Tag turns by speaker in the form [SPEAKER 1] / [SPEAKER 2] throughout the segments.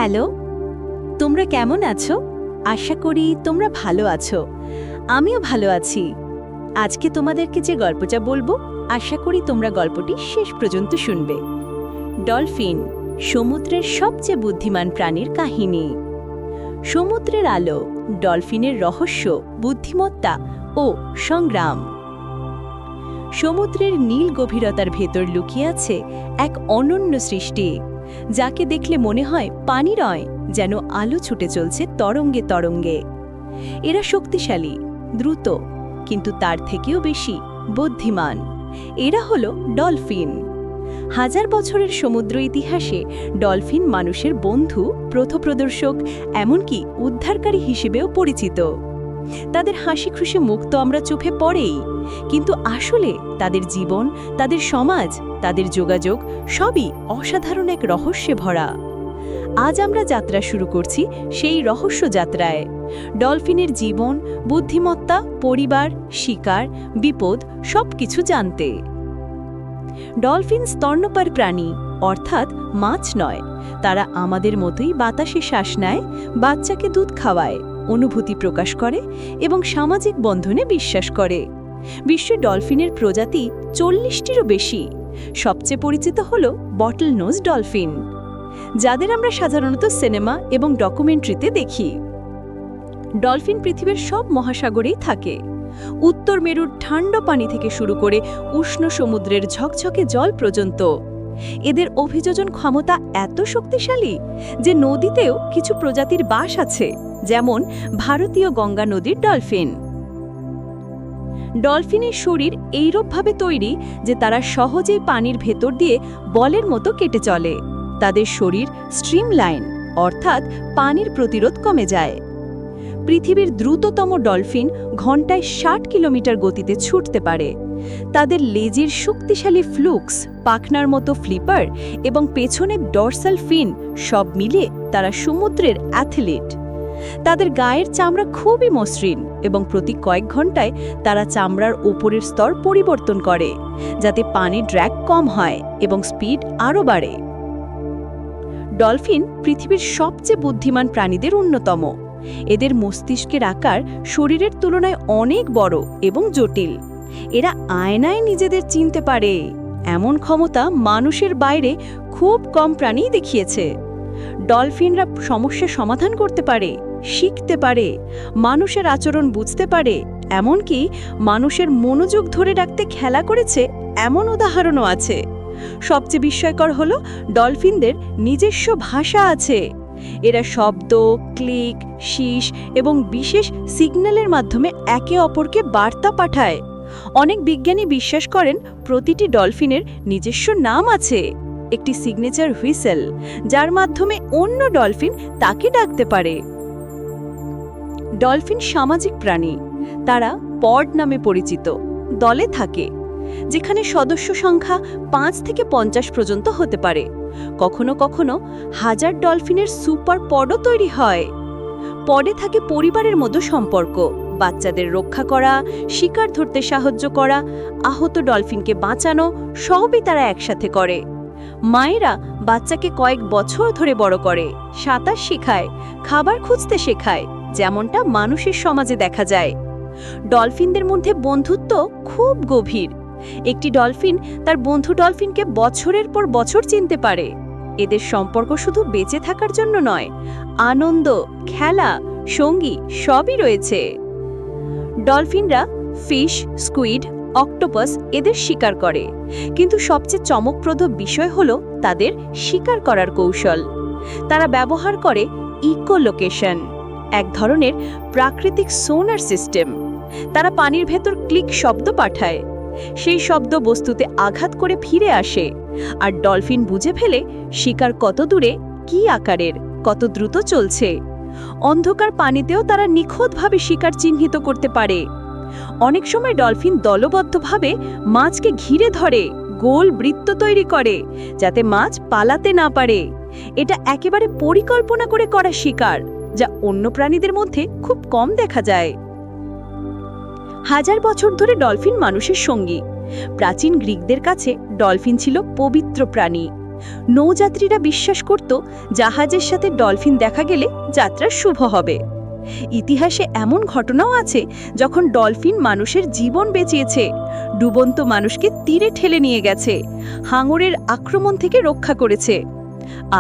[SPEAKER 1] Hello, তোমরা কেমন আছো? আশা করি তোমরা ভালো আছো। আমিও ভালো আছি। আজকে তোমাদেরকে যে গল্পটা বলবো, আশা করি তোমরা গল্পটি শেষ পর্যন্ত শুনবে। ডলফিন, সমুদ্রের সবচেয়ে বুদ্ধিমান প্রাণীর কাহিনী। সমুদ্রের আলো, ডলফিনের রহস্য, বুদ্ধিমত্তা ও সংগ্রাম। সমুদ্রের নীল গভীরতার ভেতর লুকিয়ে আছে এক অনন্য সৃষ্টি, যাকে দেখলে মনে হয় পানি নয়, যেন আলো ছুটে চলছে তরঙ্গে তরঙ্গে। এরা শক্তিশালী, দ্রুত, কিন্তু তার থেকেও বেশি বুদ্ধিমান। এরা হলো ডলফিন। হাজার বছরের সমুদ্র ইতিহাসে ডলফিন মানুষের বন্ধু, পথপ্রদর্শক, এমনকি উদ্ধারকারী হিসেবেও পরিচিত। তাদের হাসি খুশি মুখ তো আমরা চোখে পড়েই, কিন্তু আসলে তাদের জীবন, তাদের সমাজ, তাদের যোগাযোগ সবই অসাধারণ এক রহস্যে ভরা। আজ আমরা যাত্রা শুরু করছি সেই রহস্য যাত্রায়, ডলফিনের জীবন, বুদ্ধিমত্তা, পরিবার, শিকার, বিপদ সবকিছু জানতে। ডলফিন স্তন্যপায়ী প্রাণী, অর্থাৎ মাছ নয়। তারা আমাদের মতোই বাতাসে শ্বাস নেয়, বাচ্চাকে দুধ খাওয়ায়, অনুভূতি প্রকাশ করে এবং সামাজিক বন্ধনে বিশ্বাস করে। বিশ্বে ডলফিনের প্রজাতি 40টিরও বেশি। সবচেয়ে পরিচিত হল বটল নোজ ডলফিন, যাদের আমরা সাধারণত সিনেমা এবং ডকুমেন্টারিতে দেখি। ডলফিন পৃথিবীর সব মহাসাগরেই থাকে, উত্তর মেরুর ঠান্ডা পানি থেকে শুরু করে উষ্ণ সমুদ্রের ঝকঝকে জল পর্যন্ত। এদের অভিযোজন ক্ষমতা এত শক্তিশালী যে নদীতেও কিছু প্রজাতির বাস আছে, যেমন ভারতীয় গঙ্গা নদীর ডলফিন। ডলফিনের শরীর এইরূপভাবে তৈরি যে তারা সহজেই পানির ভেতর দিয়ে বলের মতো কেটে চলে। তাদের শরীর স্ট্রিমলাইন, অর্থাৎ পানির প্রতিরোধ কমে যায়। পৃথিবীর দ্রুততম ডলফিন ঘন্টায় 60 কিলোমিটার গতিতে ছুটতে পারে। তাদের লেজের শক্তিশালী ফ্লুক্স, পাখনার মতো ফ্লিপার এবং পেছনের ডরসাল ফিন সব মিলিয়ে তারা সমুদ্রের অ্যাথলিট। তাদের গায়ের চামড়া খুবই মসৃণ এবং প্রতি কয়েক ঘন্টায় তারা চামড়ার ওপরের স্তর পরিবর্তন করে, যাতে পানির ড্র্যাগ কম হয় এবং স্পিড আরও বাড়ে। ডলফিন পৃথিবীর সবচেয়ে বুদ্ধিমান প্রাণীদের অন্যতম। এদের মস্তিষ্কের আকার শরীরের তুলনায় অনেক বড় এবং জটিল। এরা আয়নায় নিজেদের চিনতে পারে, এমন ক্ষমতা মানুষের বাইরে খুব কম প্রাণী দেখিয়েছে। ডলফিনরা সমস্যা সমাধান করতে পারে, শিখতে পারে, মানুষের আচরণ বুঝতে পারে, এমনকি মানুষের মনোযোগ ধরে রাখতে খেলা করেছে, এমন উদাহরণও আছে। সবচেয়ে বিস্ময়কর হলো ডলফিনদের নিজস্ব ভাষা আছে। এরা শব্দ, ক্লিক, শীষ এবং বিশেষ সিগন্যালের মাধ্যমে একে অপরকে বার্তা পাঠায়। অনেক বিজ্ঞানী বিশ্বাস করেন প্রতিটি ডলফিনের নিজস্ব নাম আছে, একটি সিগনেচার হুইসেল, যার মাধ্যমে অন্য ডলফিন তাকে ডাকতে পারে। ডলফিন সামাজিক প্রাণী। তারা পড নামে পরিচিত, দলে থাকে, যেখানে সদস্য সংখ্যা 5 থেকে 50 পর্যন্ত হতে পারে। কখনো কখনো হাজার ডলফিনের সুপার পডও তৈরি হয়। পডে থাকে পরিবারের মতো সম্পর্ক, বাচ্চাদের রক্ষা করা, শিকার ধরতে সাহায্য করা, আহত ডলফিনকে বাঁচানো সবই তারা একসাথে করে। মায়েরা বাচ্চাকে কয়েক বছর ধরে বড় করে, সাঁতার শেখায়, খাবার খুঁজতে শেখায়, যেমনটা মানুষের সমাজে দেখা যায়। ডলফিনদের মধ্যে বন্ধুত্ব খুব গভীর। একটি ডলফিন তার বন্ধু ডলফিনকে বছরের পর বছর চিনতে পারে। এদের সম্পর্ক শুধু বেঁচে থাকার জন্য নয়, আনন্দ, খেলা, সঙ্গী সবই রয়েছে। ডলফিনরা ফিশ, স্কুইড, অক্টোপাস এদের শিকার করে, কিন্তু সবচেয়ে চমকপ্রদ বিষয় হলো তাদের শিকার করার কৌশল। তারা ব্যবহার করে ইকোলোকেশন, এক ধরনের প্রাকৃতিক সোনার সিস্টেম। তারা পানির ভেতর ক্লিক শব্দ পাঠায়, সেই শব্দ বস্তুতে আঘাত করে ফিরে আসে, আর ডলফিন বুঝে ফেলে শিকার কত দূরে, কী আকারের, কত দ্রুত চলছে। অন্ধকার পানিতেও তারা নিখুঁতভাবে শিকার চিহ্নিত করতে পারে। অনেক সময় ডলফিন দলবদ্ধভাবে মাছকে ঘিরে ধরে, গোল বৃত্ত তৈরি করে, যাতে মাছ পালাতে না পারে। এটা একেবারে পরিকল্পনা করে করা শিকার, যা অন্য প্রাণীদের মধ্যে খুব কম দেখা যায়। হাজার বছর ধরে ডলফিন মানুষের সঙ্গী। প্রাচীন গ্রিকদের কাছে ডলফিন ছিল পবিত্র প্রাণী, নৌযাত্রীরা বিশ্বাস করত জাহাজের সাথে ডলফিন দেখা গেলে যাত্রা শুভ হবে। ইতিহাসে এমন ঘটনাও আছে যখন ডলফিন মানুষের জীবন বাঁচিয়েছে, ডুবন্ত মানুষকে তীরে ঠেলে নিয়ে গেছে, হাঙরের আক্রমণ থেকে রক্ষা করেছে।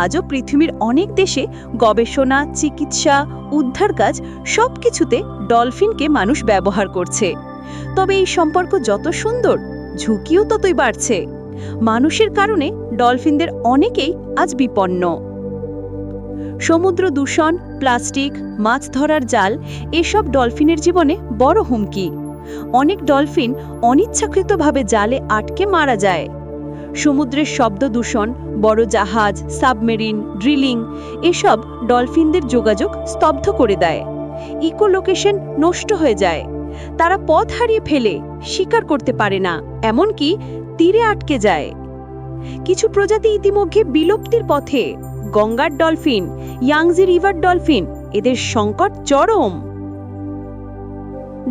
[SPEAKER 1] আজও পৃথিবীর অনেক দেশে গবেষণা, চিকিৎসা, উদ্ধার কাজ সবকিছুতে ডলফিনকে মানুষ ব্যবহার করছে। তবে এই সম্পর্ক যত সুন্দর, ঝুঁকিও ততই বাড়ছে। মানুষের কারণে ডলফিনদের অনেকেই আজ বিপন্ন। সমুদ্র দূষণ, প্লাস্টিক, মাছ ধরার জাল এসব ডলফিনের জীবনে বড় হুমকি। অনেক ডলফিন অনিচ্ছাকৃতভাবে জালে আটকে মারা যায়। সমুদ্রের শব্দ দূষণ, বড় জাহাজ, সাবমেরিন, ড্রিলিং এসব ডলফিনদের যোগাযোগ স্তব্ধ করে দেয়। ইকোলোকেশন নষ্ট হয়ে যায়। তারা পথ হারিয়ে ফেলে, শিকার করতে পারে না, এমনকি তীরে আটকে যায়। কিছু প্রজাতি ইতিমধ্যে বিলুপ্তির পথে। গঙ্গার ডলফিন, ইয়াংজি রিভার ডলফিন, এদের সংকট চরম।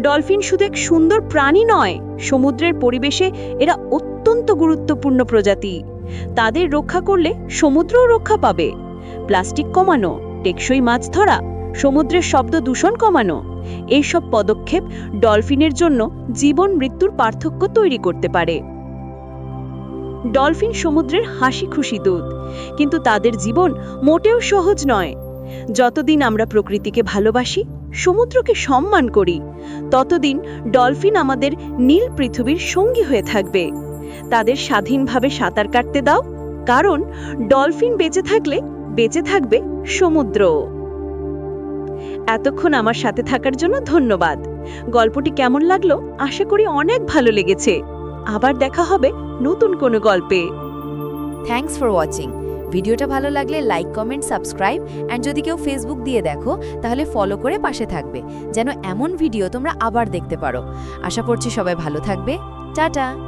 [SPEAKER 1] ডলফিন শুধু এক সুন্দর প্রাণী নয়, সমুদ্রের পরিবেশে এরা অত্যন্ত গুরুত্বপূর্ণ প্রজাতি। তাদের রক্ষা করলে সমুদ্রও রক্ষা পাবে। প্লাস্টিক কমানো, টেকসই মাছ ধরা, সমুদ্রের শব্দ দূষণ কমানো, এইসব পদক্ষেপ ডলফিনের জন্য জীবন মৃত্যুর পার্থক্য তৈরি করতে পারে। ডলফিন সমুদ্রের হাসি খুশি দূত, কিন্তু তাদের জীবন মোটেও সহজ নয়। যতদিন আমরা প্রকৃতিকে ভালোবাসি, সমুদ্রকে সম্মান করি, ততদিন ডলফিন আমাদের নীল পৃথিবীর সঙ্গী হয়ে থাকবে। তাদের স্বাধীনভাবে সাঁতার কাটতে দাও, কারণ ডলফিন বেঁচে থাকলে বেঁচে থাকবে সমুদ্র। এতক্ষণ আমার সাথে থাকার জন্য ধন্যবাদ। গল্পটি কেমন লাগলো আশা করি অনেক ভালো লেগেছে। আবার দেখা হবে নতুন কোনো গল্পে।
[SPEAKER 2] Thanks for watching. ভিডিওটা ভালো লাগলে লাইক, কমেন্ট, সাবস্ক্রাইব অ্যান্ড যদি কেউ ফেসবুক দিয়ে দেখো তাহলে ফলো করে পাশে থাকবে, যেন এমন ভিডিও তোমরা আবার দেখতে পারো। আশা করছি সবাই ভালো থাকবে। টাটা।